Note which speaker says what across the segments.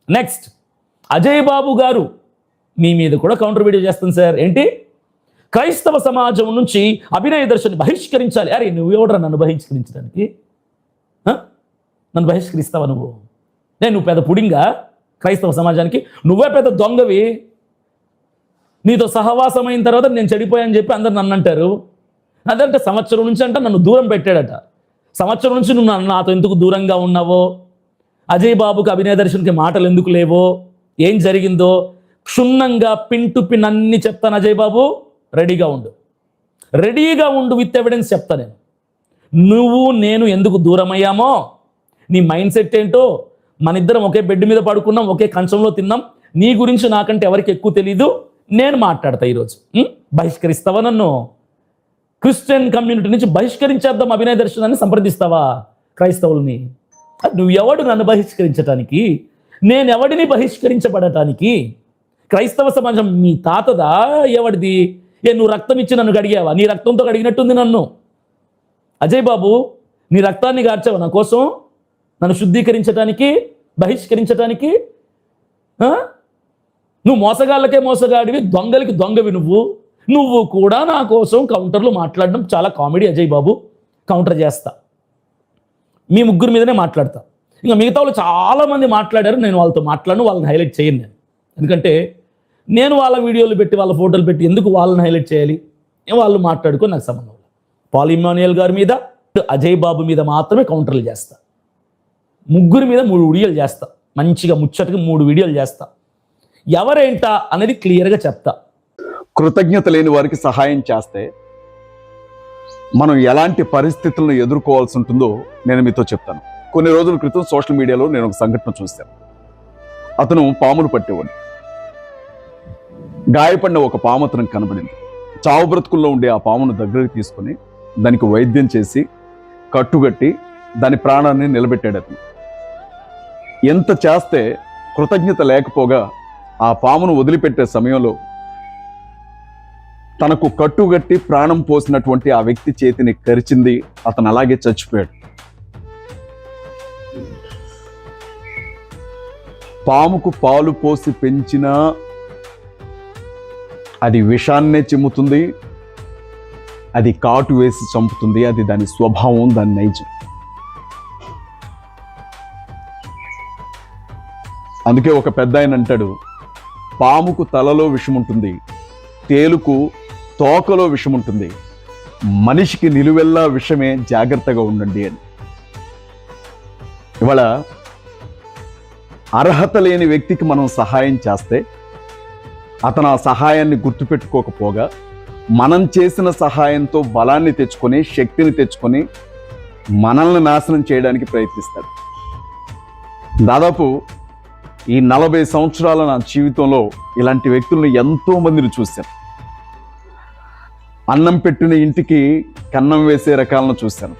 Speaker 1: Next Ajay బాబు గారు మీ మీద కూడా కౌంటర్ వీడియో చేస్తుంది సార్. ఏంటి? క్రైస్తవ సమాజం నుంచి అభినయ దర్శన్ బహిష్కరించాలి. అరే నువ్వు ఎవడరా నన్ను బహిష్కరించడానికి? నన్ను బహిష్కరిస్తావా నువ్వు? నువ్వు పెద్ద పుడింగా క్రైస్తవ సమాజానికి? నువ్వే పెద్ద దొంగవి. నీతో సహవాసం అయిన తర్వాత నేను చెడిపోయాని చెప్పి అందరు నన్ను అంటారు. అదంటే సంవత్సరం నుంచి అంట నన్ను దూరం పెట్టాడట. సంవత్సరం నుంచి నువ్వు నాతో ఎందుకు దూరంగా ఉన్నావో, అజయ్ బాబుకి అభినయ దర్శన్కి మాటలు ఎందుకు లేవో, ఏం జరిగిందో క్షుణ్ణంగా పిన్ టు పిన్ అన్ని చెప్తాను. అజయ్ బాబు రెడీగా ఉండు, విత్ ఎవిడెన్స్ చెప్తా. నువ్వు నేను ఎందుకు దూరం అయ్యామో, నీ మైండ్ సెట్ ఏంటో, మన ఇద్దరం ఒకే బెడ్ మీద పడుకున్నాం, ఒకే కంచంలో తిన్నాం, నీ గురించి నాకంటే ఎవరికి ఎక్కువ తెలీదు. నేను మాట్లాడతా ఈరోజు. బహిష్కరిస్తావా నన్ను? క్రిస్టియన్ కమ్యూనిటీ నుంచి బహిష్కరించేద్దాం అభినయ దర్శనాన్ని సంప్రదిస్తావా క్రైస్తవుల్ని? నువ్వెవడు నన్ను బహిష్కరించటానికి? నేనెవడిని బహిష్కరించబడటానికి? క్రైస్తవ సమాజం మీ తాతదా ఎవడిది? నువ్వు రక్తం ఇచ్చి నన్ను కడిగావా? నీ రక్తంతో కడిగినట్టుంది నన్ను. అజయ్ బాబు నీ రక్తాన్ని గార్చావా నా కోసం? నన్ను శుద్ధీకరించటానికి, బహిష్కరించటానికి? నువ్వు మోసగాళ్ళకే మోసగాడివి, దొంగలకి దొంగవి. నువ్వు కూడా నా కోసం కౌంటర్లు మాట్లాడడం చాలా కామెడీ. అజయ్ బాబు కౌంటర్ చేస్తా, మీ ముగ్గురు మీదనే మాట్లాడతా. ఇంకా మిగతా వాళ్ళు చాలామంది మాట్లాడారు, నేను వాళ్ళతో మాట్లాడను, వాళ్ళని హైలైట్ చేయను నేను. ఎందుకంటే నేను వాళ్ళ వీడియోలు పెట్టి వాళ్ళ ఫోటోలు పెట్టి ఎందుకు వాళ్ళని హైలైట్ చేయాలి? వాళ్ళు మాట్లాడుకొని నాకు సంబంధం. పాల్ ఇమ్మాన్యుయల్ గారి మీద, అజయ్ బాబు మీద మాత్రమే కౌంటర్లు చేస్తా. ముగ్గురి మీద 3 వీడియోలు చేస్తా, మంచిగా ముచ్చటగా 3 వీడియోలు చేస్తా. ఎవరేంటా అనేది క్లియర్గా చెప్తా.
Speaker 2: కృతజ్ఞత లేని వారికి సహాయం చేస్తే మనం ఎలాంటి పరిస్థితులను ఎదుర్కోవాల్సి ఉంటుందో నేను మీతో చెప్తాను. కొన్ని రోజుల క్రితం సోషల్ మీడియాలో నేను ఒక సంఘటన చూశాను. అతను పామును పట్టేవాడు. గాయపడిన ఒక పాము అతనికి కనబడింది. చావు బ్రతుకుల్లో ఉండే ఆ పామును దగ్గరికి తీసుకొని దానికి వైద్యం చేసి కట్టుగట్టి దాని ప్రాణాన్ని నిలబెట్టాడు అతను. ఎంత చేస్తే కృతజ్ఞత లేకపోగా ఆ పామును వదిలిపెట్టే సమయంలో తనకు కట్టుగట్టి ప్రాణం పోసినటువంటి ఆ వ్యక్తి చేతిని కరిచింది. అతను అలాగే చచ్చిపోయాడు. పాముకు పాలు పోసి పెంచినా అది విషాన్నే చిమ్ముతుంది, అది కాటు వేసి చంపుతుంది. అది దాని స్వభావం, దాని నైజం. అందుకే ఒక పెద్ద ఆయన అంటాడు, పాముకు తలలో విషం ఉంటుంది, తేలుకు తోకలో విషం ఉంటుంది, మనిషికి నిలువెల్లా విషమే, జాగ్రత్తగా ఉండండి అని. ఇవాళ అర్హత లేని వ్యక్తికి మనం సహాయం చేస్తే అతను ఆ సహాయాన్ని గుర్తుపెట్టుకోకపోగా మనం చేసిన సహాయంతో బలాన్ని తెచ్చుకొని, శక్తిని తెచ్చుకొని మనల్ని నాశనం చేయడానికి ప్రయత్నిస్తాడు. దాదాపు ఈ 40 సంవత్సరాల నా జీవితంలో ఇలాంటి వ్యక్తులను ఎంతో మందిని చూశాను. అన్నం పెట్టిన ఇంటికి కన్నం వేసే రకాలను చూశాను.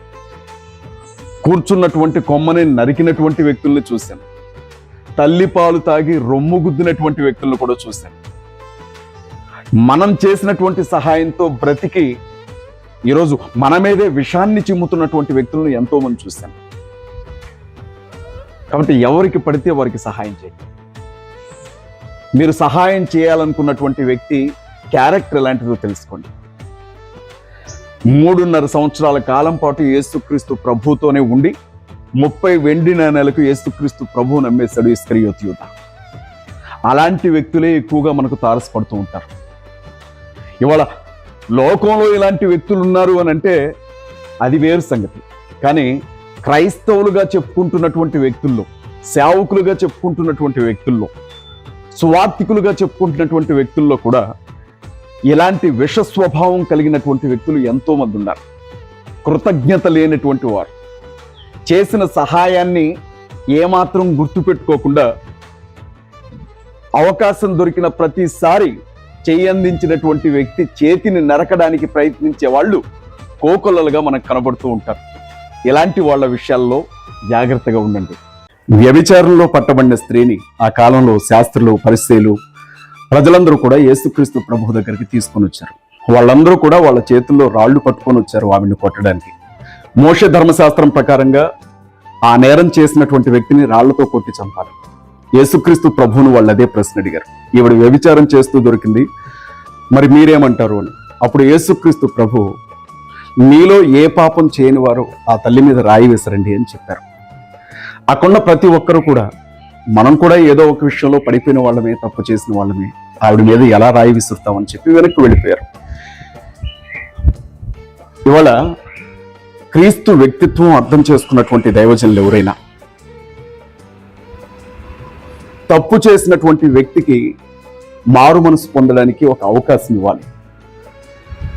Speaker 2: కూర్చున్నటువంటి కొమ్మని నరికినటువంటి వ్యక్తుల్ని చూశాను. తల్లి పాలు తాగి రొమ్ము గుద్దినటువంటి వ్యక్తులను కూడా చూశాను. మనం చేసినటువంటి సహాయంతో బ్రతికి ఈరోజు మన మీదే విషాన్ని చిమ్ముతున్నటువంటి వ్యక్తులను ఎంతో మంది చూశాను. కాబట్టి ఎవరికి పడితే వారికి సహాయం చేయండి. మీరు సహాయం చేయాలనుకున్నటువంటి వ్యక్తి క్యారెక్టర్ ఎలాంటిదో తెలుసుకోండి. 3.5 సంవత్సరాల కాలం పాటు యేసుక్రీస్తు ప్రభుతోనే ఉండి 30 వెండి నాణేలకు యేసుక్రీస్తు ప్రభువు నమ్మేశాడు ఇస్కరియోతు యూద. అలాంటి వ్యక్తులే ఎక్కువగా మనకు తారసపడుతూ ఉంటారు. ఇవాళ లోకంలో ఇలాంటి వ్యక్తులు ఉన్నారు అని అంటే అది వేరు సంగతి. కానీ క్రైస్తవులుగా చెప్పుకుంటున్నటువంటి వ్యక్తుల్లో, సేవకులుగా చెప్పుకుంటున్నటువంటి వ్యక్తుల్లో, సువార్థికులుగా చెప్పుకుంటున్నటువంటి వ్యక్తుల్లో కూడా ఇలాంటి విష స్వభావం కలిగినటువంటి వ్యక్తులు ఎంతో మంది ఉన్నారు. కృతజ్ఞత లేనటువంటి వారు, చేసిన సహాయాన్ని ఏమాత్రం గుర్తుపెట్టుకోకుండా అవకాశం దొరికిన ప్రతిసారి చేయి అందించినటువంటి వ్యక్తి చేతిని నరకడానికి ప్రయత్నించే వాళ్ళు కోకొల్లలుగా మనకు కనబడుతూ ఉంటారు. ఇలాంటి వాళ్ళ విషయాల్లో జాగ్రత్తగా ఉండండి. వ్యభిచారంలో పట్టబడిన స్త్రీని ఆ కాలంలో శాస్త్రులు, పరిసయ్యులు, ప్రజలందరూ కూడా యేసుక్రీస్తు ప్రభు దగ్గరికి తీసుకొని వచ్చారు. వాళ్ళందరూ కూడా వాళ్ళ చేతుల్లో రాళ్లు పట్టుకొని వచ్చారు ఆవిడ్ని కొట్టడానికి. మోషే ధర్మశాస్త్రం ప్రకారంగా ఆ నేరం చేసినటువంటి వ్యక్తిని రాళ్లతో కొట్టి చంపాలి. యేసుక్రీస్తు ప్రభువును వాళ్ళు అదే ప్రశ్న అడిగారు, ఈవిడ వ్యభిచారం చేస్తూ దొరికింది, మరి మీరేమంటారు అని. అప్పుడు యేసుక్రీస్తు ప్రభు, మీలో ఏ పాపం చేయని వారు ఆ తల్లి మీద రాయి వేసరండి అని చెప్పారు. అక్కడున్న ప్రతి ఒక్కరు కూడా, మనం కూడా ఏదో ఒక విషయంలో పడిపోయిన వాళ్ళమే, తప్పు చేసిన వాళ్ళమే, ఆవిడ మీద ఎలా రాయి విసురుతామని చెప్పి వెనక్కి వెళ్ళిపోయారు. ఇవాళ క్రీస్తు వ్యక్తిత్వం అర్థం చేసుకున్నటువంటి దైవజనులు ఎవరైనా తప్పు చేసినటువంటి వ్యక్తికి మారు మనసు పొందడానికి ఒక అవకాశం ఇవ్వాలి,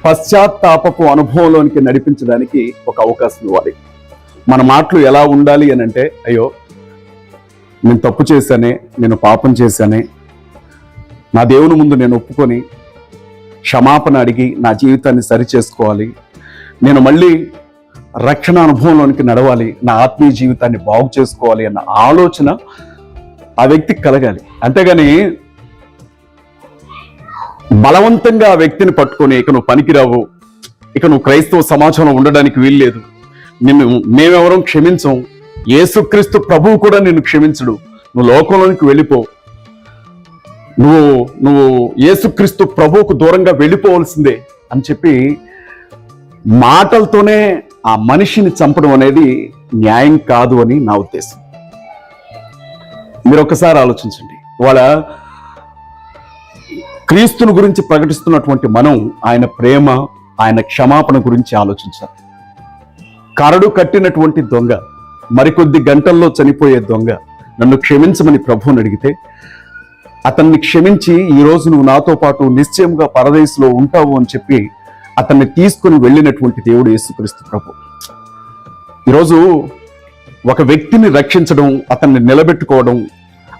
Speaker 2: పశ్చాత్తాపపు అనుభవంలోనికి నడిపించడానికి ఒక అవకాశం ఇవ్వాలి. మన మాటలు ఎలా ఉండాలి అని అంటే, అయ్యో నేను తప్పు చేశానే, నేను పాపం చేశానే, నా దేవుని ముందు నేను ఒప్పుకొని క్షమాపణ అడిగి నా జీవితాన్ని సరిచేసుకోవాలి, నేను మళ్ళీ రక్షణ అనుభవంలోనికి నడవాలి, నా ఆత్మీయ జీవితాన్ని బాగు చేసుకోవాలి అన్న ఆలోచన ఆ వ్యక్తికి కలగాలి. అంతేగాని బలవంతంగా ఆ వ్యక్తిని పట్టుకొని, ఇక నువ్వు పనికిరావు, ఇక నువ్వు క్రైస్తవ సమాజంలో ఉండడానికి వీల్లేదు, మేమెవరం క్షమించం, యేసుక్రీస్తు ప్రభువు కూడా నిన్ను క్షమించడు, నువ్వు లోకంలోనికి వెళ్ళిపో, నువ్వు యేసుక్రీస్తు ప్రభువుకు దూరంగా వెళ్ళిపోవలసిందే అని చెప్పి మాటలతోనే ఆ మనిషిని చంపడం అనేది న్యాయం కాదు అని నా ఉద్దేశం. మీరు ఒకసారి ఆలోచించండి. వాళ్ళ క్రీస్తుని గురించి ప్రకటిస్తున్నటువంటి మనం ఆయన ప్రేమ, ఆయన క్షమాపణ గురించి ఆలోచించాలి. కరడు కట్టినటువంటి దొంగ, మరికొద్ది గంటల్లో చనిపోయే దొంగ నన్ను క్షమించమని ప్రభువుని అడిగితే, అతన్ని క్షమించి ఈరోజు నువ్వు నాతో పాటు నిశ్చయంగా పరదేశంలో ఉంటావు అని చెప్పి అతన్ని తీసుకుని వెళ్ళినటువంటి దేవుడు యేసుక్రీస్తు ప్రభు. ఈరోజు ఒక వ్యక్తిని రక్షించడం, అతన్ని నిలబెట్టుకోవడం,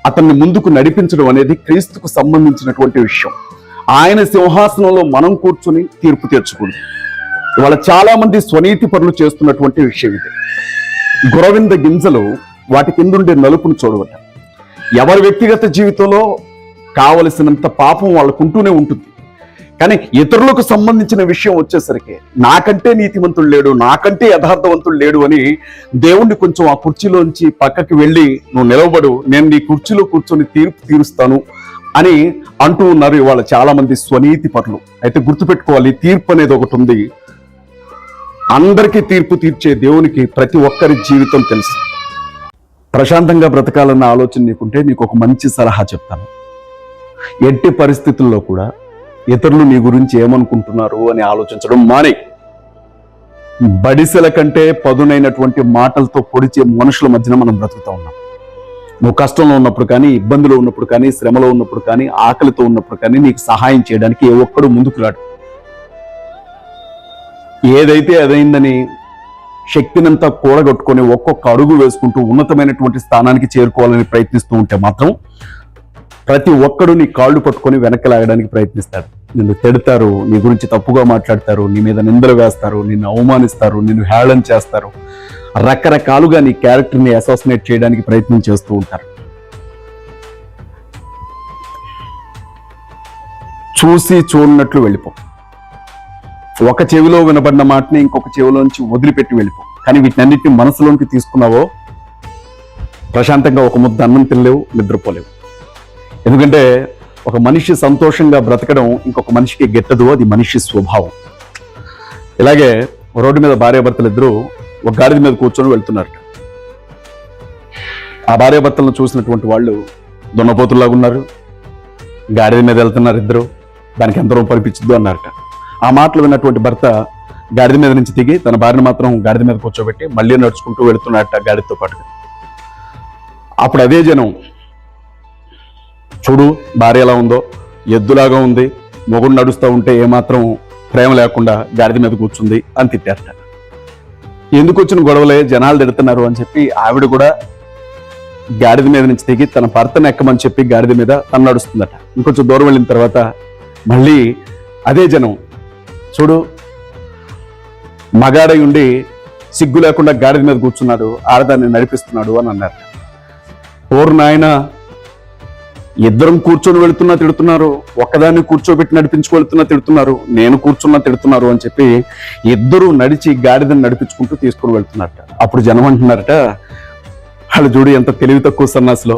Speaker 2: అతన్ని ముందుకు నడిపించడం అనేది క్రీస్తుకు సంబంధించినటువంటి విషయం. ఆయన సింహాసనంలో మనం కూర్చుని తీర్పు తీర్చుకుంది. ఇవాళ చాలా మంది స్వనీతి పనులు చేస్తున్నటువంటి విషయం ఇది. గురవింద గింజలు వాటి కిందుండే నలుపును చూడవట. ఎవరి వ్యక్తిగత జీవితంలో కావలసినంత పాపం వాళ్ళకు ఉంటూనే ఉంటుంది, కానీ ఇతరులకు సంబంధించిన విషయం వచ్చేసరికి నాకంటే నీతిమంతుడు లేడు, నాకంటే యథార్థవంతుడు లేడు అని దేవుణ్ణి కొంచెం ఆ కుర్చీలోంచి పక్కకి వెళ్ళి, నువ్వు నిలవబడు, నేను నీ కుర్చీలో కూర్చొని తీర్పు తీరుస్తాను అని అంటూ ఉన్నారు ఇవాళ చాలా మంది స్వనీతి పరులు. అయితే గుర్తుపెట్టుకోవాలి, తీర్పు అనేది ఒకటి ఉంది. అందరికీ తీర్పు తీర్చే దేవునికి ప్రతి ఒక్కరి జీవితం తెలుసు. ప్రశాంతంగా బ్రతకాలన్న ఆలోచన నీకుంటే నీకు ఒక మంచి సలహా చెప్తాను. ఎట్టి పరిస్థితుల్లో కూడా ఇతరులు నీ గురించి ఏమనుకుంటున్నారు అని ఆలోచించడం మానే. బడిసెల కంటే పదునైనటువంటి మాటలతో పొడిచే మనుషుల మధ్యన మనం బ్రతుకుతూ ఉన్నాం. నువ్వు కష్టంలో ఉన్నప్పుడు కానీ, ఇబ్బందులో ఉన్నప్పుడు కానీ, శ్రమలో ఉన్నప్పుడు కానీ, ఆకలితో ఉన్నప్పుడు కానీ నీకు సహాయం చేయడానికి ఏ ఒక్కడు ముందుకు రాడు. ఏదైతే అదైందని శక్తినంతా కూడగొట్టుకొని ఒక్కొక్క అడుగు వేసుకుంటూ ఉన్నతమైనటువంటి స్థానానికి చేరుకోవాలని ప్రయత్నిస్తూ ఉంటే మాత్రం ప్రతి ఒక్కడు నీ కాళ్ళు పట్టుకొని వెనక్కి లాగడానికి ప్రయత్నిస్తాడు. నిన్ను తిడతారు, నీ గురించి తప్పుగా మాట్లాడతారు, నీ మీద నిందలు వేస్తారు, నిన్ను అవమానిస్తారు, నిన్ను హేళన చేస్తారు, రకరకాలుగా నీ క్యారెక్టర్ని అసాసినేట్ చేయడానికి ప్రయత్నం చేస్తూ ఉంటారు. చూసి చూడనట్లు వెళ్ళిపో. ఒక చెవిలో వినబడిన మాటని ఇంకొక చెవిలోంచి వదిలిపెట్టి వెళ్ళిపో. కానీ వీటినన్నిటిని మనసులోనికి తీసుకున్నావో ప్రశాంతంగా ఒక ముద్ద అన్నం తినలేవు, నిద్రపోలేవు. ఎందుకంటే ఒక మనిషి సంతోషంగా బ్రతకడం ఇంకొక మనిషికి గెట్టదు, అది మనిషి స్వభావం. ఇలాగే రోడ్డు మీద భార్యాభర్తలు ఇద్దరు ఒక గాడిద మీద కూర్చొని వెళ్తున్నారు. ఆ భార్యాభర్తలను చూసినటువంటి వాళ్ళు దున్నపోతుల్లాగా ఉన్నారు, గాడిద మీద వెళ్తున్నారు ఇద్దరు, దానికి ఎంత రూపాయలు పిచ్చిద్దు అన్నారట. ఆ మాటలు విన్నటువంటి భర్త గాడిద మీద నుంచి దిగి తన భార్యను మాత్రం గాడిద మీద కూర్చోబెట్టి మళ్ళీ నడుచుకుంటూ వెళుతున్నారట గాడిదతో పాటుగా. అప్పుడు అదే జనం, చూడు భార్య ఎలా ఉందో, ఎద్దులాగా ఉంది, మొగుడు నడుస్తూ ఉంటే ఏమాత్రం ప్రేమ లేకుండా గాడిద మీద కూర్చుంది అని తిట్టారట. ఎందుకు వచ్చిన గొడవలే, జనాలు తిడుతున్నారు అని చెప్పి ఆవిడ కూడా గాడిద మీద నుంచి దిగి తన భర్తను ఎక్కమని చెప్పి గాడిద మీద తను నడుస్తుందట. ఇంకొంచెం దూరం వెళ్ళిన తర్వాత మళ్ళీ అదే జనం, చూడు మగాడై ఉండి సిగ్గు లేకుండా గాడిద మీద కూర్చున్నాడు, ఆడదాన్ని నడిపిస్తున్నాడు అని అన్నారు. ఓరు నాయన, ఇద్దరం కూర్చొని వెళుతున్నా తిడుతున్నారు, ఒక్కదాన్ని కూర్చోబెట్టి నడిపించుకెళ్తున్నా తిడుతున్నారు, నేను కూర్చున్నా తిడుతున్నారు అని చెప్పి ఇద్దరు నడిచి గాడిదని నడిపించుకుంటూ తీసుకుని వెళ్తున్నారట. అప్పుడు జనం అంటున్నారట, వాళ్ళు చూడు ఎంత తెలివి తక్కువ సన్నాసులో,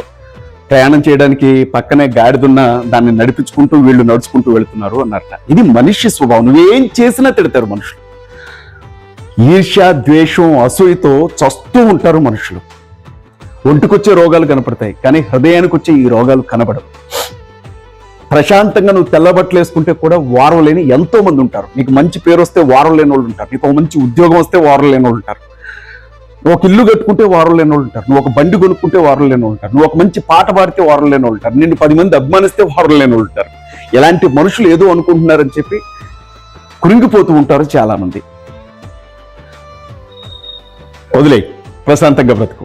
Speaker 2: ప్రయాణం చేయడానికి పక్కనే గాడిదున్న దాన్ని నడిపించుకుంటూ వీళ్ళు నడుచుకుంటూ వెళ్తున్నారు అన్నట్ట. ఇది మనిషి స్వభావం. నువ్వేం చేసినా తిడతారు మనుషులు. ఈర్ష్య, ద్వేషం, అసూయతో చస్తూ ఉంటారు మనుషులు. ఒంటికొచ్చే రోగాలు కనపడతాయి, కానీ హృదయానికి వచ్చే ఈ రోగాలు కనపడవు. ప్రశాంతంగా నువ్వు తెల్లబట్టలు వేసుకుంటే కూడా వారం లేని ఎంతో మంది ఉంటారు. నీకు మంచి పేరు వస్తే వారం లేని వాళ్ళు ఉంటారు. నీకు ఒక మంచి ఉద్యోగం వస్తే వారం లేని వాళ్ళు ఉంటారు. నువ్వు ఒక ఇల్లు కట్టుకుంటే వారం లేని వాళ్ళు ఉంటారు. నువ్వు ఒక బండి కొనుక్కుంటే వారం లేని వాళ్ళు ఉంటారు. నువ్వు ఒక మంచి పాట పాడితే వారం లేని వాళ్ళు ఉంటారు. నిన్ను 10 మంది అభిమానిస్తే వారం లేని వాళ్ళు ఉంటారు. ఇలాంటి మనుషులు ఏదో అనుకుంటున్నారని చెప్పి కురింగిపోతూ ఉంటారు చాలా మంది. వదిలే, ప్రశాంతంగా బ్రతుకు.